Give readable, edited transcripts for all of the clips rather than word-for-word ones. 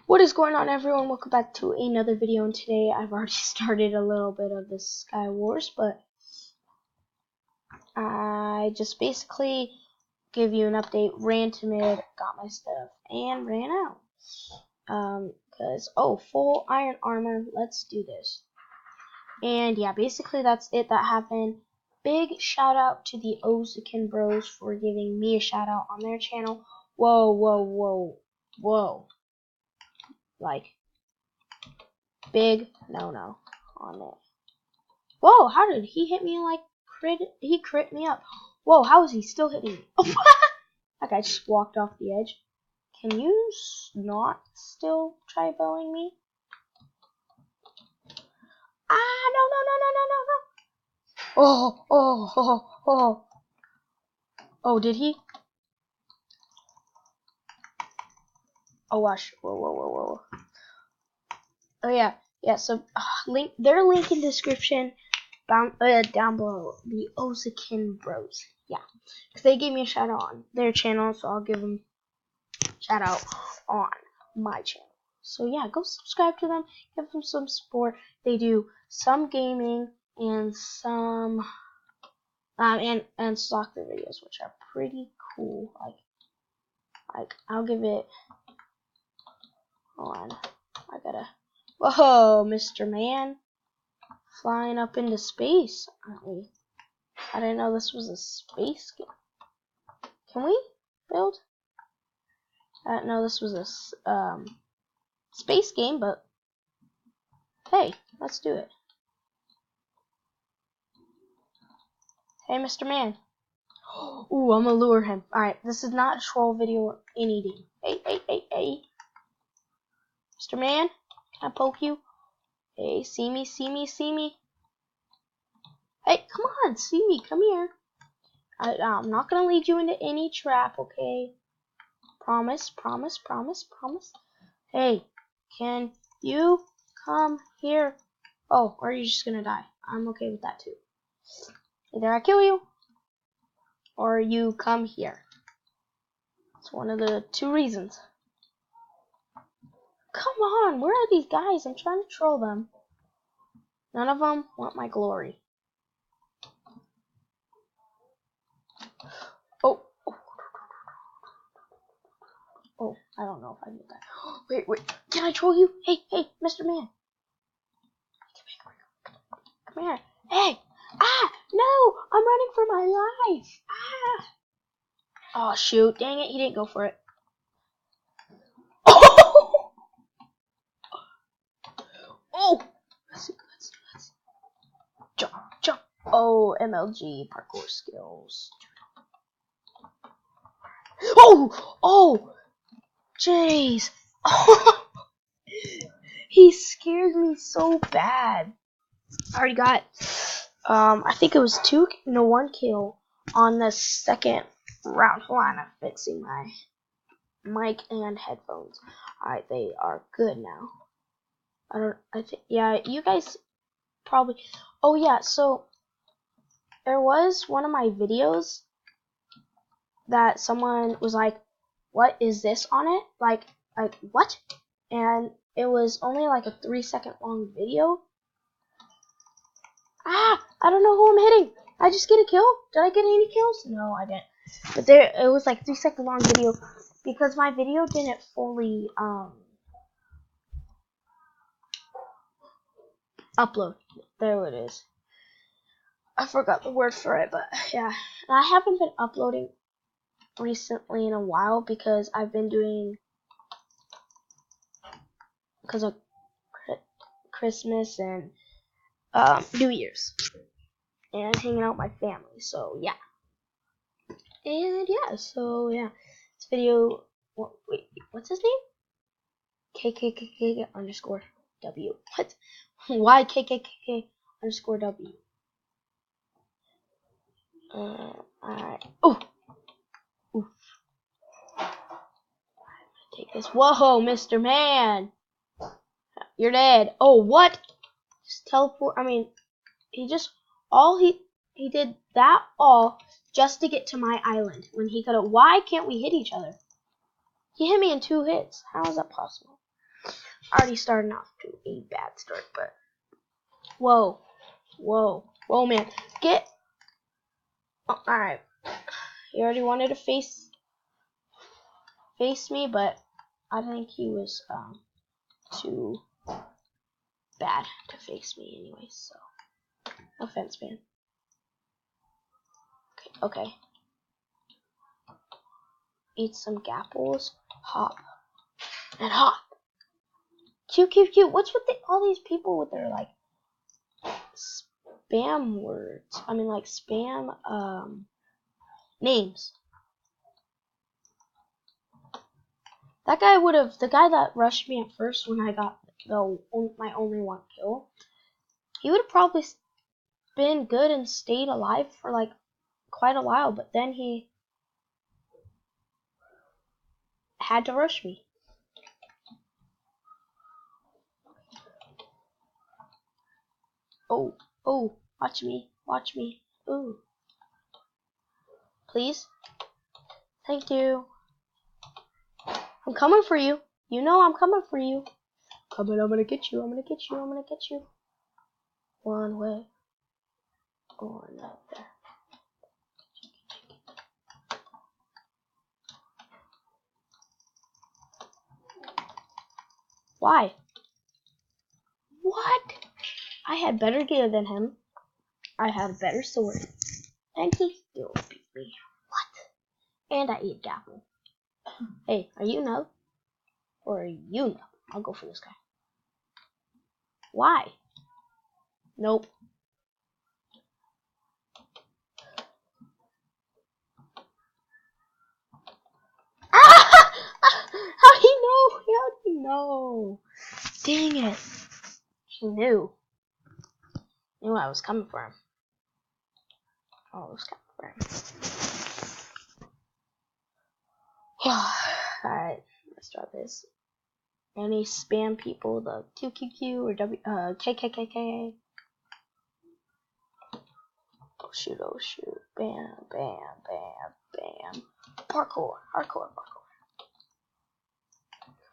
What is going on, everyone? Welcome back to another video, and today I've already started a little bit of the Sky Wars, but I just basically give you an update, ran to mid, got my stuff, and ran out. Full iron armor, let's do this. And yeah, basically that's it that happened. Big shout out to the Ozakin Bros for giving me a shout out on their channel. Whoa. Like, big no on it. Whoa, how did he hit me like crit? He crit me up. Whoa, how is he still hitting me? Oh, that guy just walked off the edge. Can you not still try bowing me? Ah, no. Oh, did he? Oh gosh. Whoa. Oh yeah. So their link in description down below. The Ozakin Bros. Yeah, because they gave me a shout out on their channel, so I'll give them a shout out on my channel. So yeah, go subscribe to them, give them some support. They do some gaming and some and soccer videos, which are pretty cool. Like I'll give it. Hold on, I gotta. Whoa, Mr. Man, flying up into space, aren't we? I didn't know this was a space game. Can we build? I didn't know this was a space game, but hey, let's do it. Hey, Mr. Man. Ooh, I'm gonna lure him. Alright, this is not a troll video or anything. Hey. Mr. Man, can I poke you? Hey, see me. Hey, come on, see me, come here. I'm not gonna lead you into any trap, okay? Promise. Hey, can you come here? Oh, or are you just gonna die? I'm okay with that too. Either I kill you, or you come here. It's one of the two reasons. Come on, where are these guys? I'm trying to troll them. None of them want my glory. Oh, I don't know if I did that. Wait, can I troll you? Hey, Mr. Man. Come here. Hey, no, I'm running for my life. Oh, shoot, dang it, he didn't go for it. Oh, let's jump. Oh, MLG parkour skills. Oh, jeez. He scared me so bad. I already got, I think it was one kill on the second round. Hold on, I'm fixing my mic and headphones. Alright, they are good now. You guys probably, oh yeah, so there was one of my videos that someone was like, what is this on it? Like what? And it was only like a 3-second long video. I don't know who I'm hitting. I just get a kill? Did I get any kills? No, I didn't. But it was like 3-second long video because my video didn't fully upload. There it is. I forgot the word for it, but yeah. And I haven't been uploading recently in a while because I've been doing because of Christmas and New Year's and hanging out with my family. So yeah. And yeah, so yeah, this video. Wait, what's his name? KKKK underscore W. What? Why KKKK underscore W? Alright. Ooh. Take this. Whoa, Mr. Man. You're dead. Oh, what? Just teleport. I mean, he did that all just to get to my island when he could have. Why can't we hit each other? He hit me in 2 hits. How is that possible? already starting off to a bad start, but whoa, man, get. Oh, all right, he already wanted to face me, but I think he was too bad to face me anyway. So, no offense, man. Okay. Eat some gapples, hop, and hop. Q. What's with all these people with their like spam words? I mean, like spam names. That guy the guy that rushed me at first when I got my only one kill, he would have probably been good and stayed alive for like quite a while, but then he had to rush me. Oh, watch me. Ooh. Please. Thank you. I'm coming for you. You know I'm coming for you. I'm gonna get you. One way or another. Why? What? I had better gear than him. I had a better sword. And he still beat me. What? And I ate Gapple. Hey, are you no? Or are you no? I'll go for this guy. Why? Nope. Ah! How'd he know? Dang it. He knew. Knew I was coming for him. Alright, let's try this. Any spam people, the 2QQ or KKKK. Oh shoot. Bam. Parkour.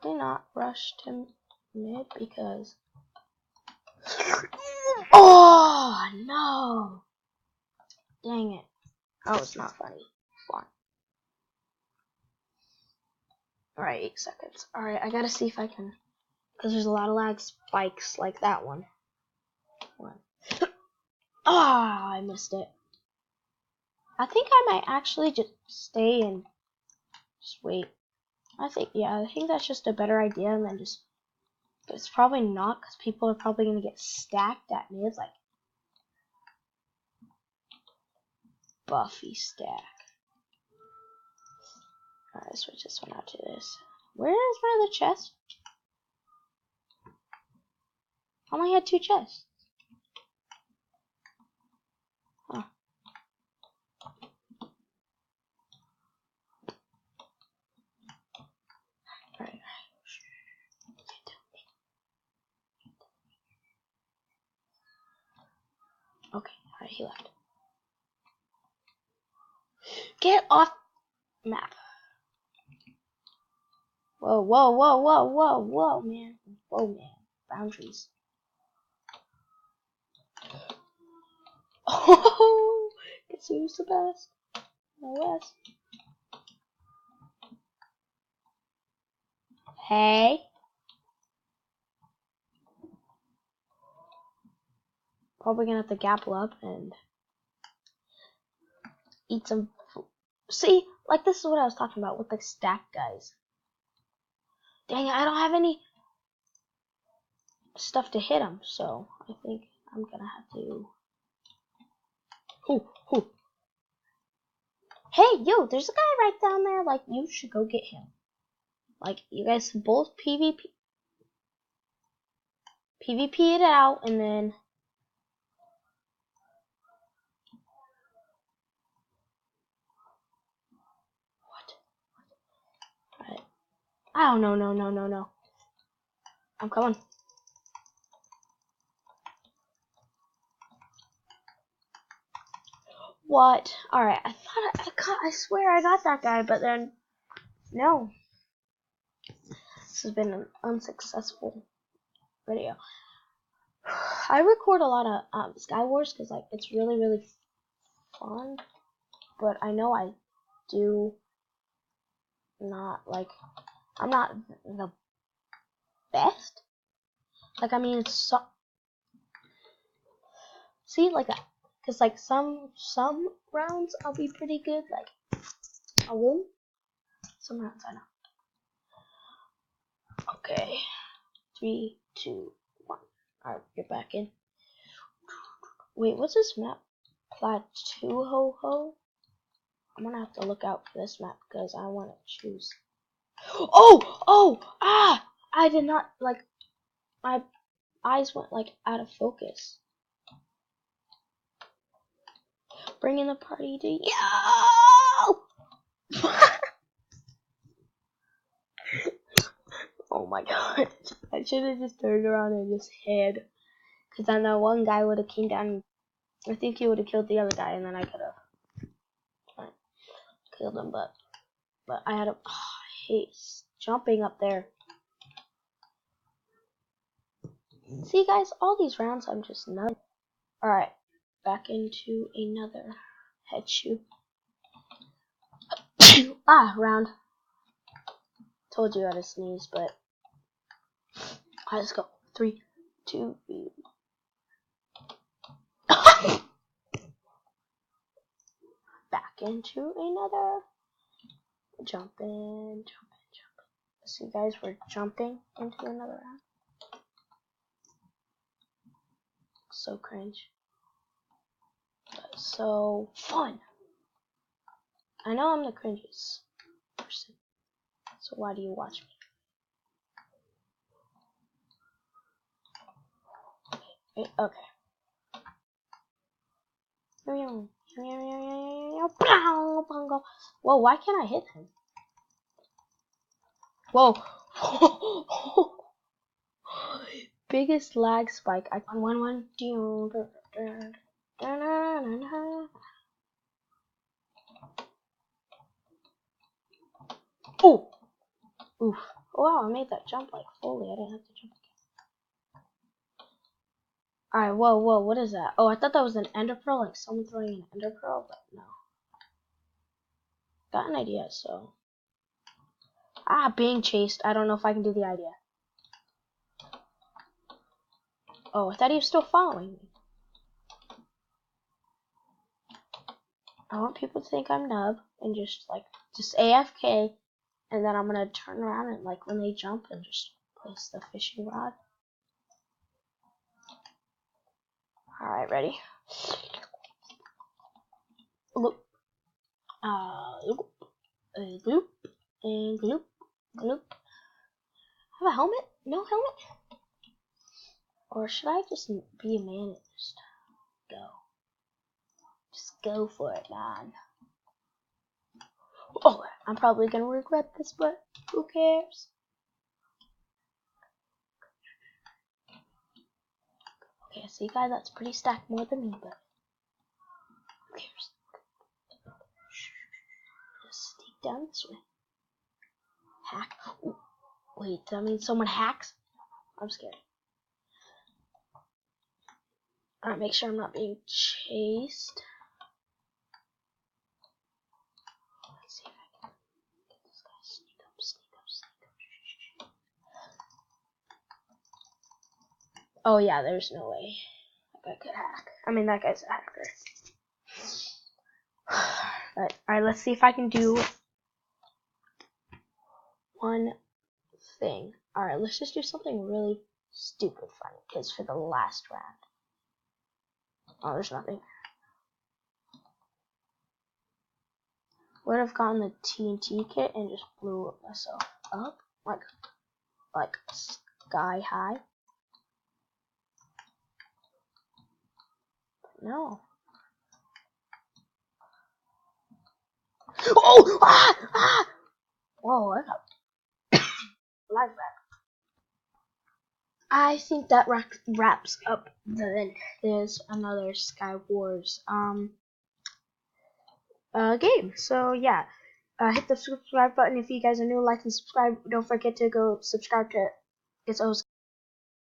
Can we not rush to mid because. Oh no! Dang it. That was not funny. Fine. Alright, 8 seconds. Alright, I gotta see if I can. Because there's a lot of lag spikes like that one. Ah, I missed it. I think I might actually just stay and just wait. I think that's just a better idea than just. But it's probably not because people are probably going to get stacked at mid, like Buffy stack. Alright, switch this one out to this. Where is my other chest? I only had 2 chests. Huh. Alright. Okay, alright, he left. Get off map. Whoa, man. Boundaries. Oh, guess who's the best? No less. Hey. Probably gonna have to gapple up and eat some food. See, like this is what I was talking about with the stack guys. Dang it, I don't have any stuff to hit them, so I think I'm gonna have to. Who? Hey, yo, there's a guy right down there. Like, you should go get him. Like, you guys both PvP it out, and then. What? Alright. Oh, no. I'm coming. What? Alright, I swear I got that guy, but then. No. This has been an unsuccessful video. I record a lot of Sky Wars because like it's really fun, but I know I do not like. I'm not the best. Like I mean, see like that. Cause like some rounds I'll be pretty good. Like I'll win. Some rounds I know. Okay, 3, 2, 1. Alright, get back in. Wait, what's this map? Plateau Ho Ho? I'm gonna have to look out for this map because I want to choose. Oh! I did not, like, my eyes went, like, out of focus. Bringing the party to yo! Oh my god. I should have just turned around and just hid. Because then that one guy would have came down. I think he would have killed the other guy, and then I could have killed him, but I had a haste jumping up there. See, guys, all these rounds I'm just nuts. All right, back into another head shoot. Round. Told you I had to sneeze, but all right, let's go. 3, 2. Back into another. Jumping. See, guys, we're jumping into another round. So cringe. But so fun. I know I'm the cringiest person. So why do you watch me? Okay. Whoa, why can't I hit him? Whoa. Biggest lag spike. I can 1-1. Oh. Oof. Wow, I made that jump like fully. I didn't have to jump again. Alright, whoa, what is that? Oh, I thought that was an ender pearl, like someone throwing an ender pearl, but no. Got an idea, so. Being chased. I don't know if I can do the idea. Oh, I thought he was still following me. I want people to think I'm nub and just AFK, and then I'm gonna turn around and like when they jump and just place the fishing rod. Alright, ready? Loop. Loop. Gloop. And gloop. Gloop. Have a helmet? No helmet? Or should I just be a man and just go? Just go for it, man. Oh, I'm probably gonna regret this, but who cares? Okay, see, guys, that's pretty stacked more than me, but who cares? Just sneak down this way. Hack. Ooh. Wait, that means someone hacks? I'm scared. Alright, make sure I'm not being chased. Let's see if I can get this guy. Sneak up. Oh yeah, there's no way that guy could hack. I mean, that guy's a hacker. Alright, let's see if I can do one thing. Alright, let's just do something really stupid funny, because for the last round. Oh, there's nothing. Would have gotten the TNT kit and just blew myself up like sky high. No. Oh! Whoa, I got live wrap. I think that wraps up there's another Sky Wars game. So yeah, hit the subscribe button if you guys are new. Like and subscribe. Don't forget to go subscribe to It's O's